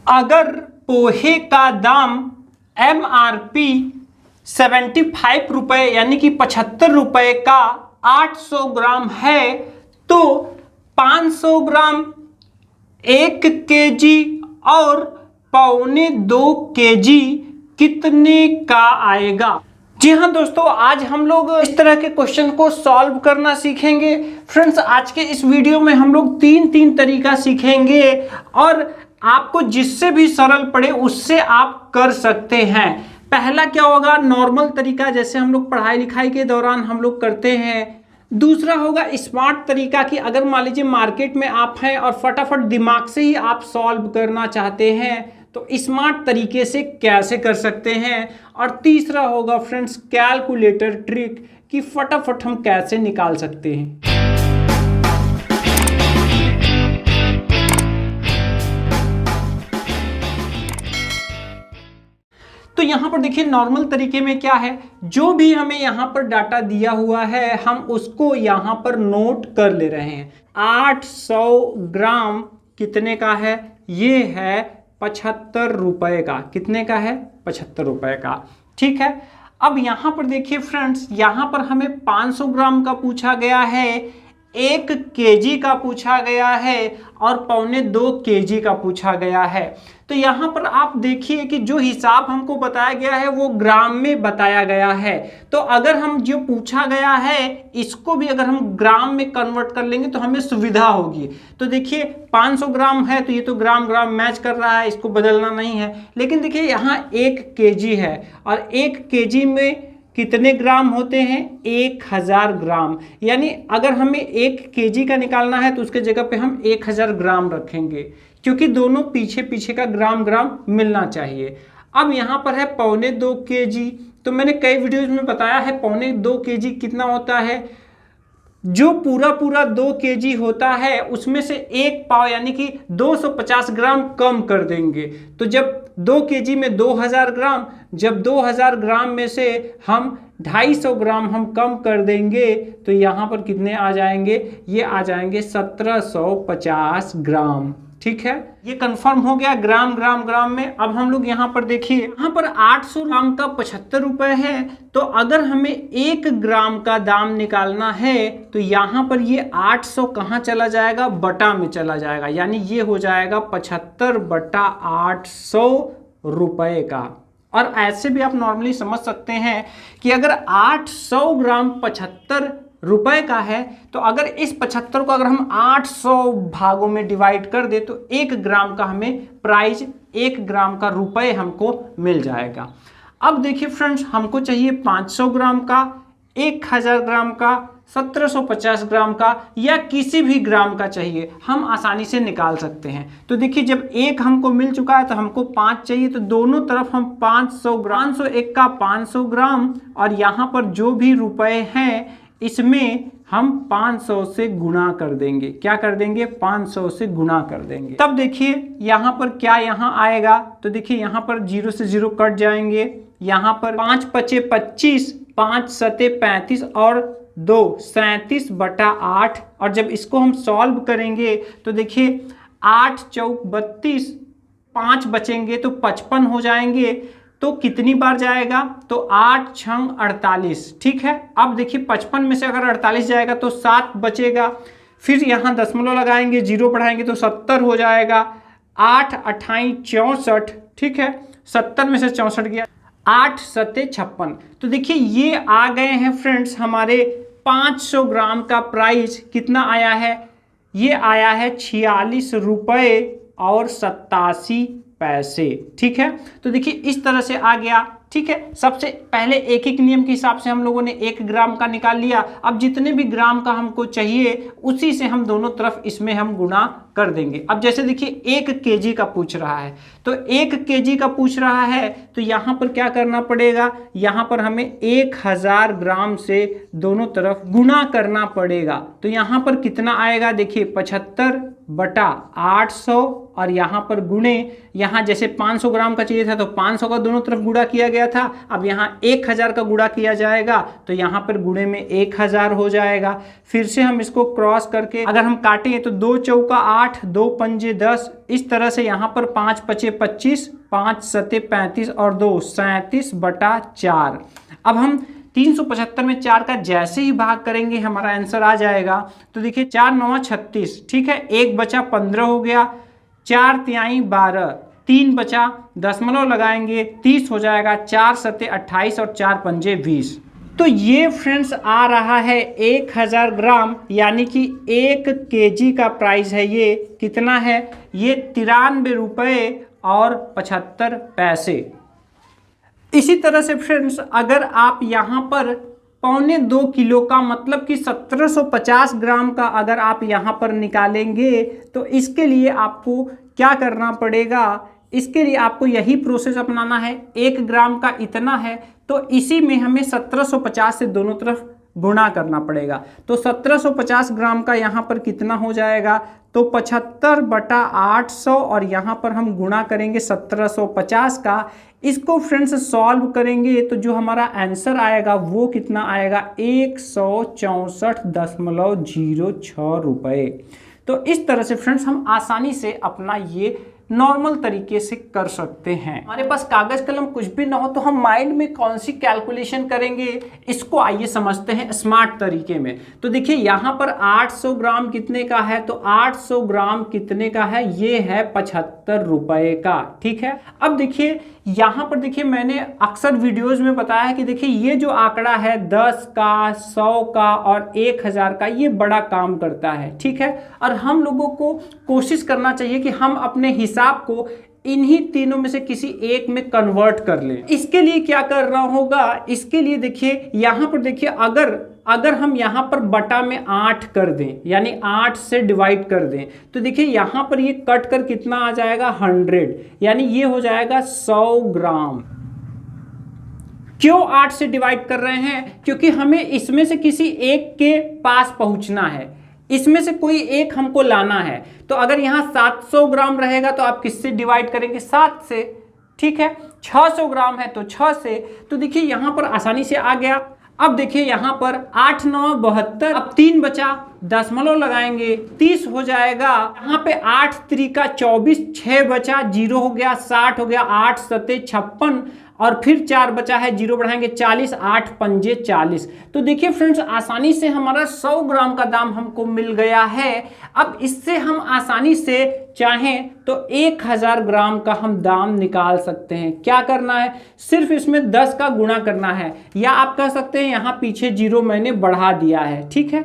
अगर पोहे का दाम MRP 75 रुपये यानी कि 75 रुपये का 800 ग्राम है तो 500 ग्राम 1 kg और 1.25 kg कितने का आएगा। जी हाँ दोस्तों, आज हम लोग इस तरह के क्वेश्चन को सॉल्व करना सीखेंगे। फ्रेंड्स, आज के इस वीडियो में हम लोग तीन तरीका सीखेंगे और आपको जिससे भी सरल पड़े उससे आप कर सकते हैं। पहला क्या होगा, नॉर्मल तरीका, जैसे हम लोग पढ़ाई लिखाई के दौरान हम लोग करते हैं। दूसरा होगा स्मार्ट तरीका कि अगर मान लीजिए मार्केट में आप हैं और फटाफट दिमाग से ही आप सॉल्व करना चाहते हैं तो स्मार्ट तरीके से कैसे कर सकते हैं। और तीसरा होगा फ्रेंड्स कैलकुलेटर ट्रिक कि फटाफट हम कैसे निकाल सकते हैं। तो यहाँ पर देखिए नॉर्मल तरीके में क्या है, जो भी हमें यहाँ पर डाटा दिया हुआ है हम उसको यहाँ पर नोट कर ले रहे हैं। 800 ग्राम कितने का है, ये है 75 रुपए का। कितने का है, 75 रुपए का। ठीक है, अब यहाँ पर देखिए फ्रेंड्स, यहाँ पर हमें 500 ग्राम का पूछा गया है, 1 kg का पूछा गया है और 1.25 kg का पूछा गया है। तो यहाँ पर आप देखिए कि जो हिसाब हमको बताया गया है वो ग्राम में बताया गया है। तो अगर हम जो पूछा गया है इसको भी अगर हम ग्राम में कन्वर्ट कर लेंगे तो हमें सुविधा होगी। तो देखिए 500 ग्राम है तो ये तो ग्राम ग्राम मैच कर रहा है, इसको बदलना नहीं है। लेकिन देखिए यहाँ 1 kg है और 1 kg में कितने ग्राम होते हैं, 1000 ग्राम। यानी अगर हमें 1 kg का निकालना है तो उसके जगह पे हम 1000 ग्राम रखेंगे, क्योंकि दोनों पीछे पीछे का ग्राम ग्राम मिलना चाहिए। अब यहाँ पर है 1.25 kg, तो मैंने कई वीडियोज में बताया है 1.25 kg कितना होता है। जो पूरा 2 kg होता है उसमें से 1 पाव यानी कि 250 ग्राम कम कर देंगे। तो जब 2 kg में 2000 ग्राम, जब 2000 ग्राम में से हम 250 ग्राम हम कम कर देंगे तो यहाँ पर कितने आ जाएंगे, ये आ जाएंगे 1750 ग्राम। ठीक है, ये कंफर्म हो गया ग्राम ग्राम ग्राम में। अब हम लोग यहाँ पर देखिए, यहाँ पर 800 ग्राम का 75 रुपए है, तो अगर हमें 1 ग्राम का दाम निकालना है तो यहाँ पर ये 800 कहाँ चला जाएगा, बटा में चला जाएगा। यानी ये हो जाएगा 75/800 रुपए का। और ऐसे भी आप नॉर्मली समझ सकते हैं कि अगर 800 ग्राम 75 रुपए का है तो अगर इस 75 को अगर हम 800 भागों में डिवाइड कर दे तो 1 ग्राम का हमें प्राइस, 1 ग्राम का रुपए हमको मिल जाएगा। अब देखिए फ्रेंड्स, हमको चाहिए 500 ग्राम का, 1000 ग्राम का, 1750 ग्राम का या किसी भी ग्राम का चाहिए, हम आसानी से निकाल सकते हैं। तो देखिए जब 1 हमको मिल चुका है तो हमको 5 चाहिए, तो दोनों तरफ हम 500 ग्राम, 501 का 500 ग्राम और यहाँ पर जो भी रुपए हैं इसमें हम 500 से गुणा कर देंगे। क्या कर देंगे, 500 से गुणा कर देंगे। तब देखिए यहाँ पर क्या यहाँ आएगा, तो देखिए यहाँ पर 0 से 0 कट जाएंगे। यहाँ पर 5 × 5 = 25, 5 × 7 = 35 और 2 37/8। और जब इसको हम सॉल्व करेंगे तो देखिए 8 × 4 = 32, 5 बचेंगे तो 55 हो जाएंगे। तो कितनी बार जाएगा, तो 8 × 6 = 48। ठीक है, अब देखिए 55 में से अगर 48 जाएगा तो 7 बचेगा। फिर यहाँ दशमलव लगाएंगे, 0 बढ़ाएंगे तो 70 हो जाएगा। 8 × 8 = 64। ठीक है, 70 में से 64 गया, 8 × 7 = 56। तो देखिए ये आ गए हैं फ्रेंड्स हमारे 500 ग्राम का प्राइस। कितना आया है, ये आया है 46 रुपये और 87 पैसे। ठीक है, तो देखिए इस तरह से आ गया। ठीक है, सबसे पहले एक नियम के हिसाब से हम लोगों ने 1 ग्राम का निकाल लिया। अब जितने भी ग्राम का हमको चाहिए उसी से हम दोनों तरफ इसमें हम गुणा कर देंगे। अब जैसे देखिए 1 kg का पूछ रहा है, तो 1 kg का पूछ रहा है तो यहाँ पर क्या करना पड़ेगा, यहाँ पर हमें 1000 ग्राम से दोनों तरफ गुणा करना पड़ेगा। तो यहाँ पर कितना आएगा, देखिए 75 बटा 800 और यहाँ पर गुणे, यहाँ जैसे 500 ग्राम का चाहिए था तो 500 का दोनों तरफ गुणा किया गया था, अब यहाँ 1000 का गुणा किया जाएगा तो यहाँ पर गुणे में 1000 हो जाएगा। फिर से हम इसको क्रॉस करके अगर हम काटें तो 2 चौका 8, 2 पंजे 10, इस तरह से यहाँ पर 5 पचे 25, 5 सते 35 और 2 37 बटा 4। अब हम 375 में 4 का जैसे ही भाग करेंगे हमारा आंसर आ जाएगा। तो देखिए 4 9 36, ठीक है, 1 बचा 15 हो गया, 4 तिहाई 12, 3 बचा, दशमलव लगाएंगे 30 हो जाएगा, 4 सते 28 और 4 पंजे 20। तो ये फ्रेंड्स आ रहा है 1000 ग्राम, यानी कि 1 केजी का प्राइस है। ये कितना है? ये 93 रुपये और 75 पैसे। इसी तरह से फ्रेंड्स अगर आप यहाँ पर 1.25 किलो का मतलब कि 1750 ग्राम का अगर आप यहाँ पर निकालेंगे तो इसके लिए आपको क्या करना पड़ेगा? इसके लिए आपको यही प्रोसेस अपनाना है। 1 ग्राम का इतना है तो इसी में हमें 1750 से दोनों तरफ गुणा करना पड़ेगा। तो 1750 ग्राम का यहाँ पर कितना हो जाएगा? तो 75 बटा 800 और यहाँ पर हम गुणा करेंगे 1750 का। इसको फ्रेंड्स सॉल्व करेंगे तो जो हमारा आंसर आएगा वो कितना आएगा? 164.06 रुपये। तो इस तरह से फ्रेंड्स हम आसानी से अपना ये नॉर्मल तरीके से कर सकते हैं। हमारे पास कागज कलम कुछ भी ना हो तो हम माइंड में कौन सी कैलकुलेशन करेंगे, इसको आइए समझते हैं स्मार्ट तरीके में। तो देखिए यहाँ पर 800 ग्राम कितने का है? तो 800 ग्राम कितने का है? ये है 75 रुपए का, ठीक है। अब देखिए यहाँ पर देखिए मैंने अक्सर वीडियोस में बताया है कि देखिए ये जो आंकड़ा है 10 का, 100 का और 1000 का, ये बड़ा काम करता है, ठीक है। और हम लोगों को कोशिश करना चाहिए कि हम अपने हिसाब को इन्हीं तीनों में से किसी एक में कन्वर्ट कर लें। इसके लिए क्या करना होगा? इसके लिए देखिए यहाँ पर देखिए अगर हम यहाँ पर बटा में 8 कर दें, यानी 8 से डिवाइड कर दें, तो देखिए यहाँ पर ये कट कर कितना आ जाएगा? 100, यानी ये हो जाएगा 100 ग्राम। क्यों 8 से डिवाइड कर रहे हैं? क्योंकि हमें इसमें से किसी एक के पास पहुंचना है, इसमें से कोई एक हमको लाना है। तो अगर यहाँ 700 ग्राम रहेगा तो आप किससे डिवाइड करेंगे? 7 से, ठीक है। 600 ग्राम है तो 6 से। तो देखिए यहाँ पर आसानी से आ गया। अब देखिए यहाँ पर 8 9 72, अब 3 बचा, दशमलव लगाएंगे 30 हो जाएगा। यहाँ पे 8 त्रिका 24, 6 बचा, 0 हो गया, 60 हो गया, 8 सते 56 और फिर 4 बचा है, 0 बढ़ाएंगे 40, 8 पंजे 40। तो देखिए फ्रेंड्स आसानी से हमारा 100 ग्राम का दाम हमको मिल गया है। अब इससे हम आसानी से चाहें तो 1000 ग्राम का हम दाम निकाल सकते हैं। क्या करना है? सिर्फ इसमें 10 का गुणा करना है, या आप कह सकते हैं यहाँ पीछे 0 मैंने बढ़ा दिया है, ठीक है।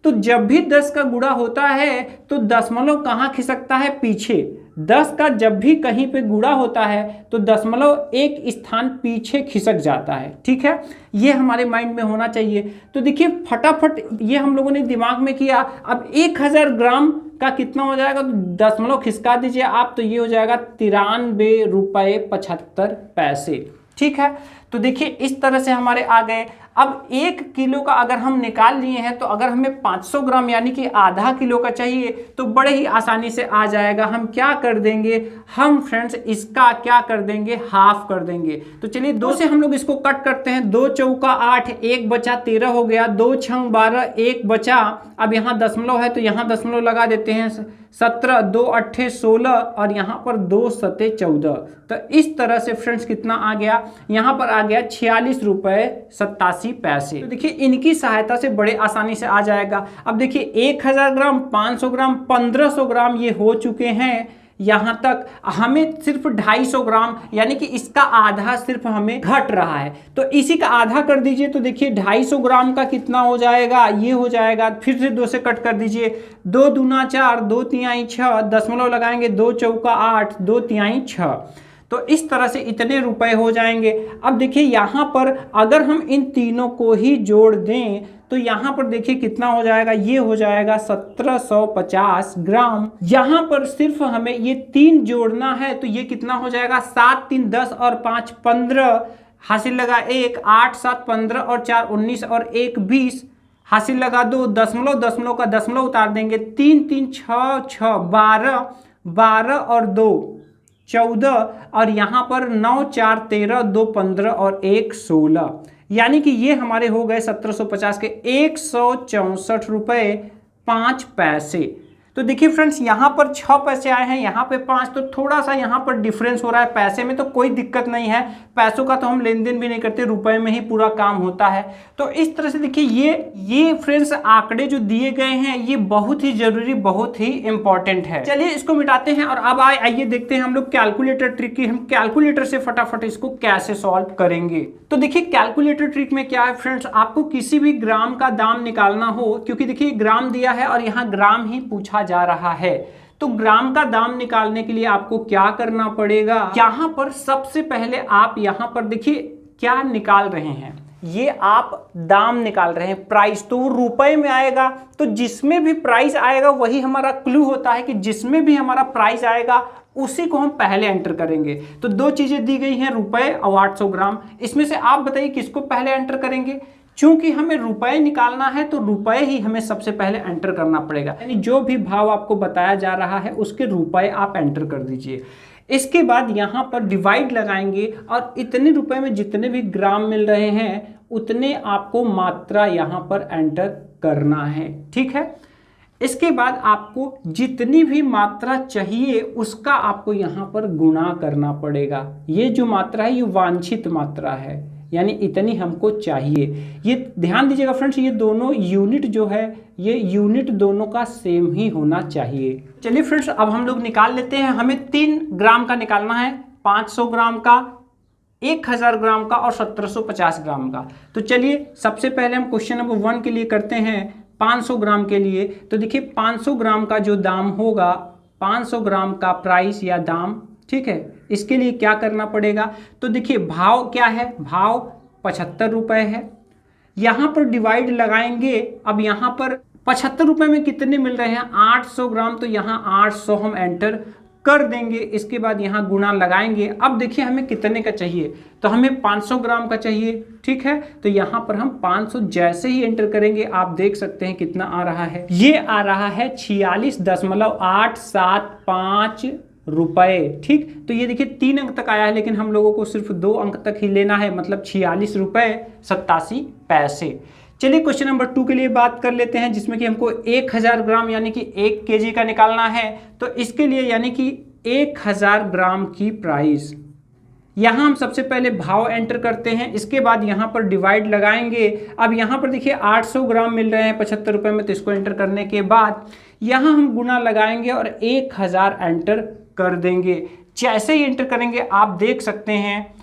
तो जब भी 10 का गुणा होता है तो दशमलव कहाँ खिसकता है? पीछे। 10 का जब भी कहीं पे गुणा होता है तो दशमलव एक स्थान पीछे खिसक जाता है, ठीक है। ये हमारे माइंड में होना चाहिए। तो देखिए फटाफट ये हम लोगों ने दिमाग में किया। अब 1000 ग्राम का कितना हो जाएगा? तो दशमलव खिसका दीजिए आप, तो ये हो जाएगा 93 रुपये 75 पैसे, ठीक है। तो देखिए इस तरह से हमारे आ गए। अब 1 किलो का अगर हम निकाल लिए हैं तो अगर हमें 500 ग्राम यानी कि आधा किलो का चाहिए तो बड़े ही आसानी से आ जाएगा। हम क्या कर देंगे? हम फ्रेंड्स इसका क्या कर देंगे? हाफ कर देंगे। तो चलिए 2 से हम लोग इसको कट करते हैं। 2 चौका 8, 1 बचा 13 हो गया, 2 छंग 12, 1 बचा। अब यहाँ दशमलव है तो यहाँ दशमलव लगा देते हैं, 17, 2 अट्ठे 16 और यहाँ पर 2 सते 14। तो इस तरह से फ्रेंड्स कितना आ गया? यहाँ पर आ गया 46 रुपये 87 पैसे। तो देखिए इनकी सहायता से बड़े आसानी से आ जाएगा। अब देखिए 1000 ग्राम, 500 ग्राम, 1500 ग्राम ये हो चुके हैं। यहाँ तक हमें सिर्फ 250 ग्राम यानी कि इसका आधा सिर्फ हमें घट रहा है, तो इसी का आधा कर दीजिए। तो देखिए 250 ग्राम का कितना हो जाएगा? ये हो जाएगा, फिर से 2 से कट कर दीजिए। 2 दूना 4, 2 तिहाई 6, दशमलव लगाएंगे, 2 चौका 8, 2 तिहाई 6। तो इस तरह से इतने रुपए हो जाएंगे। अब देखिए यहाँ पर अगर हम इन तीनों को ही जोड़ दें तो यहाँ पर देखिए कितना हो जाएगा? ये हो जाएगा 1750 ग्राम। यहाँ पर सिर्फ हमें ये 3 जोड़ना है तो ये कितना हो जाएगा? 7 3 10 और 5 15, हासिल लगा 1, 8 7 15 और 4 19 और 1 20, हासिल लगा दो, दशमलव दशमलव का दशमलव उतार देंगे, 3 3 6 6 12, 12 और 2 14, और यहाँ पर 9 4 13, 2 15 और 1 16, यानी कि ये हमारे हो गए 1750 के 164 रुपये 5 पैसे। तो देखिए फ्रेंड्स, यहाँ पर 6 पैसे आए हैं, यहाँ पे 5, तो थोड़ा सा यहाँ पर डिफरेंस हो रहा है पैसे में, तो कोई दिक्कत नहीं है, पैसों का तो हम लेन देन भी नहीं करते, रुपए में ही पूरा काम होता है। तो इस तरह से देखिए ये फ्रेंड्स आंकड़े जो दिए गए हैं ये बहुत ही जरूरी, बहुत ही इंपॉर्टेंट है। चलिए इसको मिटाते हैं और अब आइए देखते हैं हम लोग कैलकुलेटर ट्रिक की, हम कैलकुलेटर से फटाफट इसको कैसे सॉल्व करेंगे। तो देखिए कैलकुलेटर ट्रिक में क्या है फ्रेंड्स, आपको किसी भी ग्राम का दाम निकालना हो, क्योंकि देखिए ग्राम दिया है और यहाँ ग्राम ही पूछा जा रहा है, तो ग्राम का दाम निकालने के लिए आपको क्या करना पड़ेगा, यहाँ पर सबसे पहले आप यहाँ पर देखिए क्या निकाल रहे हैं, ये आप दाम निकाल रहे हैं, प्राइस, तो वो रुपए में आएगा, तो जिसमें भी प्राइस आएगा वही हमारा क्लू होता है कि जिसमें भी हमारा प्राइस आएगा उसी को हम पहले एंटर करेंगे। तो दो चीजें दी गई हैं, रुपए और 800 ग्राम, इसमें से आप बताइए किसको पहले एंटर करेंगे। चूंकि हमें रुपए निकालना है तो रुपए ही हमें सबसे पहले एंटर करना पड़ेगा, यानी जो भी भाव आपको बताया जा रहा है उसके रुपए आप एंटर कर दीजिए। इसके बाद यहाँ पर डिवाइड लगाएंगे और इतने रुपए में जितने भी ग्राम मिल रहे हैं उतने आपको मात्रा यहाँ पर एंटर करना है, ठीक है। इसके बाद आपको जितनी भी मात्रा चाहिए उसका आपको यहाँ पर गुणा करना पड़ेगा। ये जो मात्रा है ये वांछित मात्रा है, यानी इतनी हमको चाहिए। ये ध्यान दीजिएगा फ्रेंड्स, ये दोनों यूनिट जो है ये यूनिट दोनों का सेम ही होना चाहिए। चलिए फ्रेंड्स अब हम लोग निकाल लेते हैं, हमें 3 ग्राम का निकालना है, 500 ग्राम का, 1000 ग्राम का और 1750 ग्राम का। तो चलिए सबसे पहले हम क्वेश्चन नंबर 1 के लिए करते हैं 500 ग्राम के लिए। तो देखिए 500 ग्राम का जो दाम होगा, 500 ग्राम का प्राइस या दाम, ठीक है, इसके लिए क्या करना पड़ेगा। तो देखिए भाव क्या है, भाव 75 रुपये है, यहाँ पर डिवाइड लगाएंगे। अब यहाँ पर 75 रुपये में कितने मिल रहे हैं, 800 ग्राम, तो यहाँ 800 हम एंटर कर देंगे। इसके बाद यहाँ गुणा लगाएंगे। अब देखिए हमें कितने का चाहिए, तो हमें 500 ग्राम का चाहिए, ठीक है। तो यहाँ पर हम 500 जैसे ही एंटर करेंगे आप देख सकते हैं कितना आ रहा है, ये आ रहा है 46.875 रुपए, ठीक। तो ये देखिए 3 अंक तक आया है, लेकिन हम लोगों को सिर्फ 2 अंक तक ही लेना है, मतलब 46 रुपये 87 पैसे। चलिए क्वेश्चन नंबर 2 के लिए बात कर लेते हैं, जिसमें कि हमको 1000 ग्राम यानी कि 1 kg का निकालना है। तो इसके लिए यानी कि 1000 ग्राम की प्राइस, यहाँ हम सबसे पहले भाव एंटर करते हैं, इसके बाद यहाँ पर डिवाइड लगाएंगे। अब यहाँ पर देखिए 800 ग्राम मिल रहे हैं 75 रुपये में, तो इसको एंटर करने के बाद यहाँ हम गुना लगाएंगे और 1000 एंटर कर देंगे। जैसे ही एंटर करेंगे आप देख सकते हैं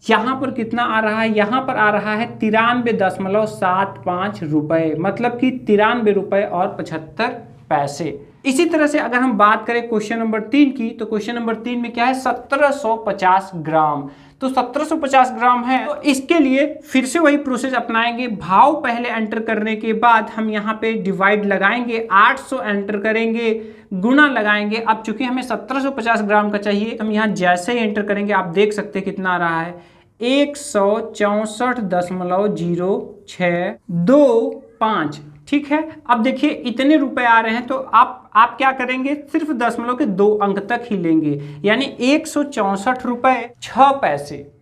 यहाँ पर कितना आ रहा है, यहाँ पर आ रहा है 93.75 रुपये, मतलब कि 93 रुपये और 75 पैसे। इसी तरह से अगर हम बात करें क्वेश्चन नंबर 3 की, तो क्वेश्चन नंबर 3 में क्या है, 1750 ग्राम। तो 1750 ग्राम है, तो इसके लिए फिर से वही प्रोसेस अपनाएंगे। भाव पहले एंटर करने के बाद हम यहाँ पे डिवाइड लगाएंगे, 800 एंटर करेंगे, गुना लगाएंगे। अब चूंकि हमें 1750 ग्राम का चाहिए, हम यहाँ जैसे ही एंटर करेंगे आप देख सकते हैं कितना आ रहा है, 164.0625, ठीक है। अब देखिए इतने रुपए आ रहे हैं, तो आप क्या करेंगे, सिर्फ दशमलव के 2 अंक तक ही लेंगे, यानी 164 रुपये 6 पैसे।